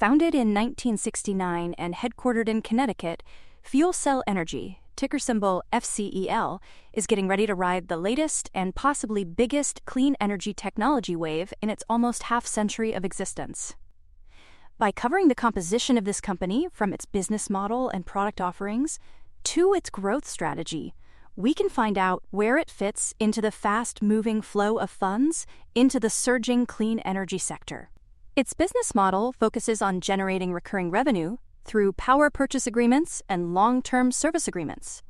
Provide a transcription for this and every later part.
Founded in 1969 and headquartered in Connecticut, FuelCell Energy, ticker symbol FCEL, is getting ready to ride the latest and possibly biggest clean energy technology wave in its almost half-century of existence. By covering the composition of this company, from its business model and product offerings to its growth strategy, we can find out where it fits into the fast-moving flow of funds into the surging clean energy sector. Its business model focuses on generating recurring revenue through power purchase agreements and long-term service agreements,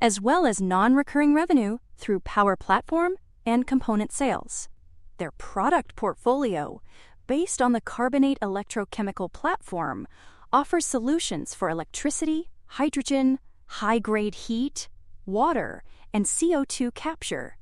as well as non-recurring revenue through power platform and component sales. Their product portfolio, based on the carbonate electrochemical platform, offers solutions for electricity, hydrogen, high-grade heat, water, and CO2 capture.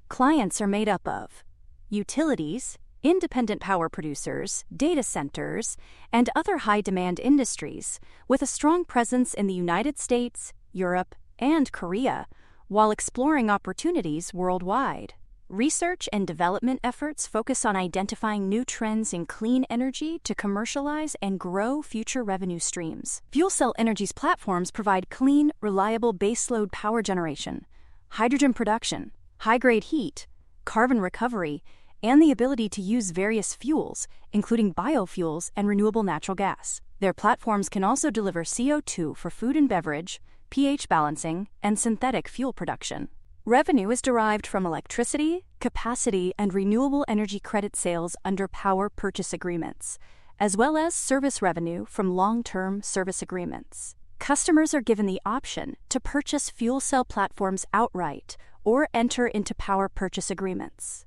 Clients are made up of utilities, independent power producers, data centers, and other high-demand industries, with a strong presence in the United States, Europe, and Korea, while exploring opportunities worldwide. Research and development efforts focus on identifying new trends in clean energy to commercialize and grow future revenue streams. FuelCell Energy's platforms provide clean, reliable baseload power generation, hydrogen production, high-grade heat, carbon recovery, and the ability to use various fuels, including biofuels and renewable natural gas. Their platforms can also deliver CO2 for food and beverage, pH balancing, and synthetic fuel production. Revenue is derived from electricity, capacity, and renewable energy credit sales under power purchase agreements, as well as service revenue from long-term service agreements. Customers are given the option to purchase fuel cell platforms outright or enter into power purchase agreements.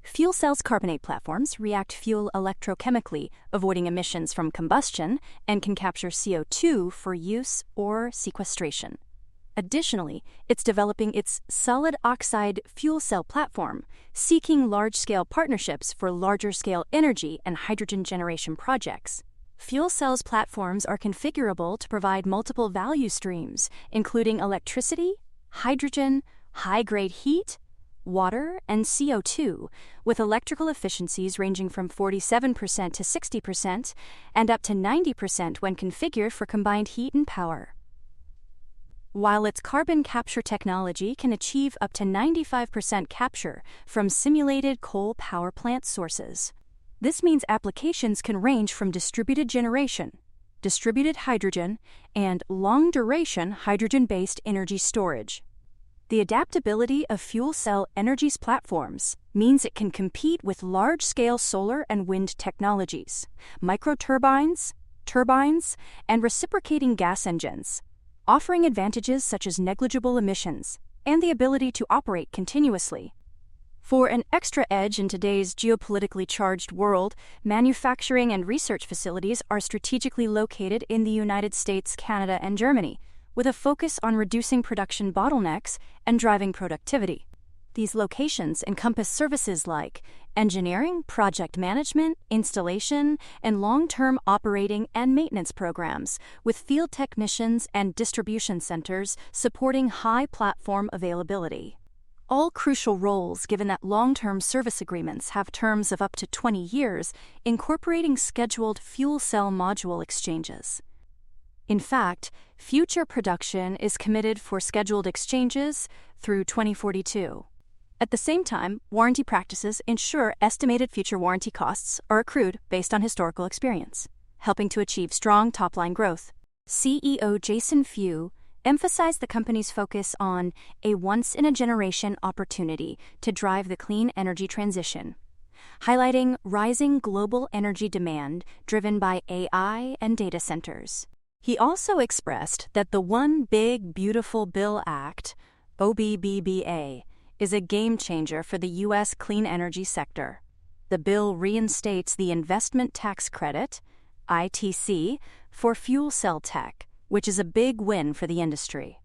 FuelCell's carbonate platforms react fuel electrochemically, avoiding emissions from combustion, and can capture CO2 for use or sequestration. Additionally, it's developing its solid oxide fuel cell platform, seeking large-scale partnerships for larger-scale energy and hydrogen generation projects. FuelCell's platforms are configurable to provide multiple value streams, including electricity, hydrogen, high-grade heat, water, and CO2, with electrical efficiencies ranging from 47% to 60% and up to 90% when configured for combined heat and power. While its carbon capture technology can achieve up to 95% capture from simulated coal power plant sources. This means applications can range from distributed generation, distributed hydrogen, and long-duration hydrogen-based energy storage. The adaptability of FuelCell Energy's platforms means it can compete with large-scale solar and wind technologies, microturbines, turbines, and reciprocating gas engines, offering advantages such as negligible emissions and the ability to operate continuously. For an extra edge in today's geopolitically charged world, manufacturing and research facilities are strategically located in the United States, Canada, and Germany, with a focus on reducing production bottlenecks and driving productivity. These locations encompass services like engineering, project management, installation, and long-term operating and maintenance programs, with field technicians and distribution centers supporting high platform availability. All crucial roles given that long-term service agreements have terms of up to 20 years, incorporating scheduled fuel cell module exchanges. In fact, future production is committed for scheduled exchanges through 2042. At the same time, warranty practices ensure estimated future warranty costs are accrued based on historical experience, helping to achieve strong top-line growth. CEO Jason Few emphasized the company's focus on a once-in-a-generation opportunity to drive the clean energy transition, highlighting rising global energy demand driven by AI and data centers. He also expressed that the One Big Beautiful Bill Act, OBBBA, is a game-changer for the U.S. clean energy sector. The bill reinstates the Investment Tax Credit, ITC, for fuel cell tech, which is a big win for the industry.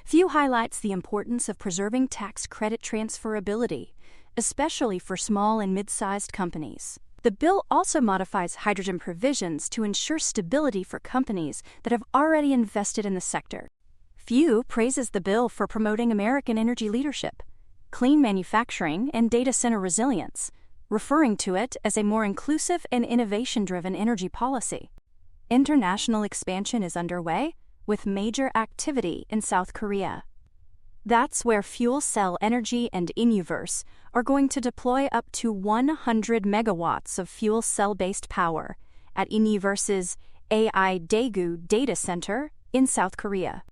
Few highlights the importance of preserving tax credit transferability, especially for small and mid-sized companies. The bill also modifies hydrogen provisions to ensure stability for companies that have already invested in the sector. Few praises the bill for promoting American energy leadership, clean manufacturing, and data center resilience, referring to it as a more inclusive and innovation-driven energy policy. International expansion is underway, with major activity in South Korea. That's where FuelCell Energy and Inuverse are going to deploy up to 100 megawatts of fuel cell-based power at Inuverse's AI Daegu data center in South Korea.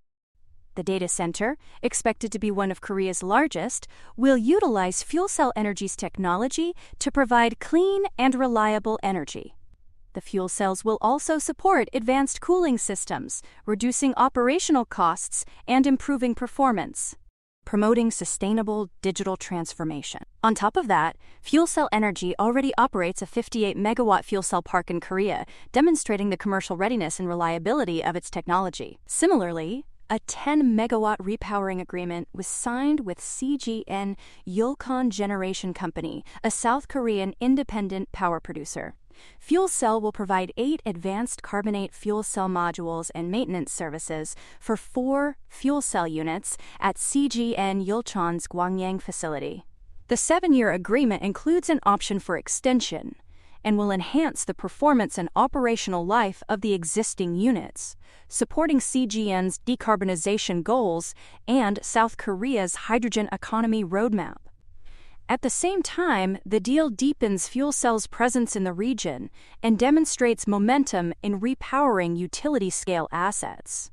The data center, expected to be one of Korea's largest, will utilize FuelCell Energy's technology to provide clean and reliable energy. The fuel cells will also support advanced cooling systems, reducing operational costs and improving performance, promoting sustainable digital transformation. On top of that, FuelCell Energy already operates a 58-megawatt fuel cell park in Korea, demonstrating the commercial readiness and reliability of its technology. Similarly, a 10-megawatt repowering agreement was signed with CGN Yulchon Generation Company, a South Korean independent power producer. FuelCell will provide 8 advanced carbonate fuel cell modules and maintenance services for 4 fuel cell units at CGN Yulchon's Gwangyang facility. The 7-year agreement includes an option for extension and will enhance the performance and operational life of the existing units, supporting CGN's decarbonization goals and South Korea's hydrogen economy roadmap. At the same time, the deal deepens FuelCell's presence in the region and demonstrates momentum in repowering utility-scale assets.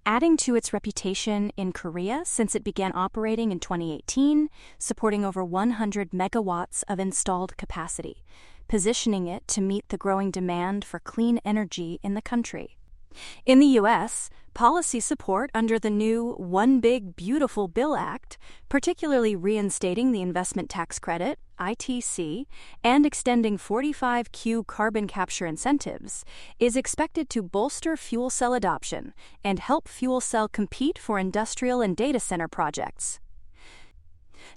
Adding to its reputation in Korea since it began operating in 2018, supporting over 100 megawatts of installed capacity, positioning it to meet the growing demand for clean energy in the country. In the U.S., policy support under the new One Big Beautiful Bill Act, particularly reinstating the investment tax credit, ITC, and extending 45Q carbon capture incentives, is expected to bolster fuel cell adoption and help fuel cell compete for industrial and data center projects.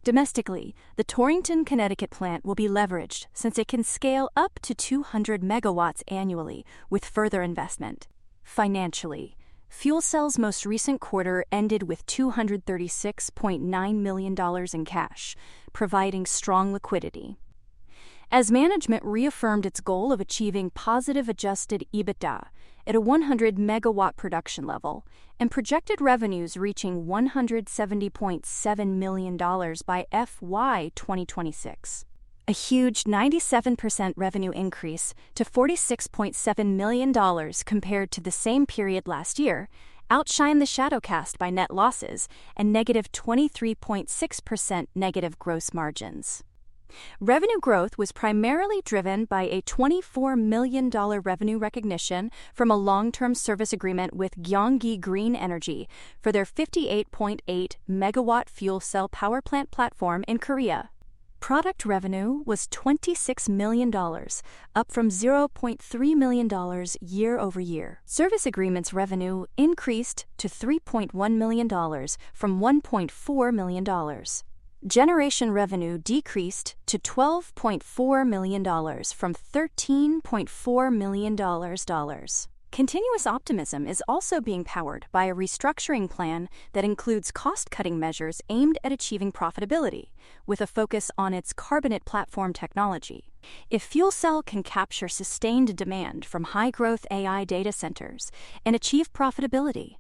Domestically, the Torrington, Connecticut plant will be leveraged since it can scale up to 200 megawatts annually with further investment. Financially, FuelCell's most recent quarter ended with $236.9 million in cash, providing strong liquidity. As management reaffirmed its goal of achieving positive adjusted EBITDA at a 100 megawatt production level and projected revenues reaching $170.7 million by FY 2026. A huge 97% revenue increase to $46.7 million compared to the same period last year outshine the shadow cast by net losses and negative 23.6% negative gross margins. Revenue growth was primarily driven by a $24 million revenue recognition from a long-term service agreement with Gyeonggi Green Energy for their 58.8 megawatt fuel cell power plant platform in Korea. Product revenue was $26 million, up from $0.3 million year over year. Service agreements revenue increased to $3.1 million from $1.4 million. Generation revenue decreased to $12.4 million from $13.4 million. Continuous optimism is also being powered by a restructuring plan that includes cost-cutting measures aimed at achieving profitability, with a focus on its carbonate platform technology. If FuelCell can capture sustained demand from high-growth AI data centers and achieve profitability,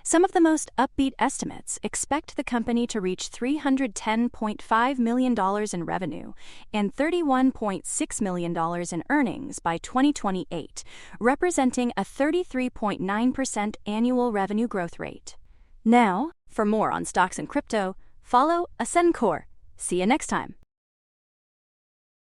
some of the most upbeat estimates expect the company to reach $310.5 million in revenue and $31.6 million in earnings by 2028, representing a 33.9% annual revenue growth rate. Now, for more on stocks and crypto, follow Ascencore. See you next time.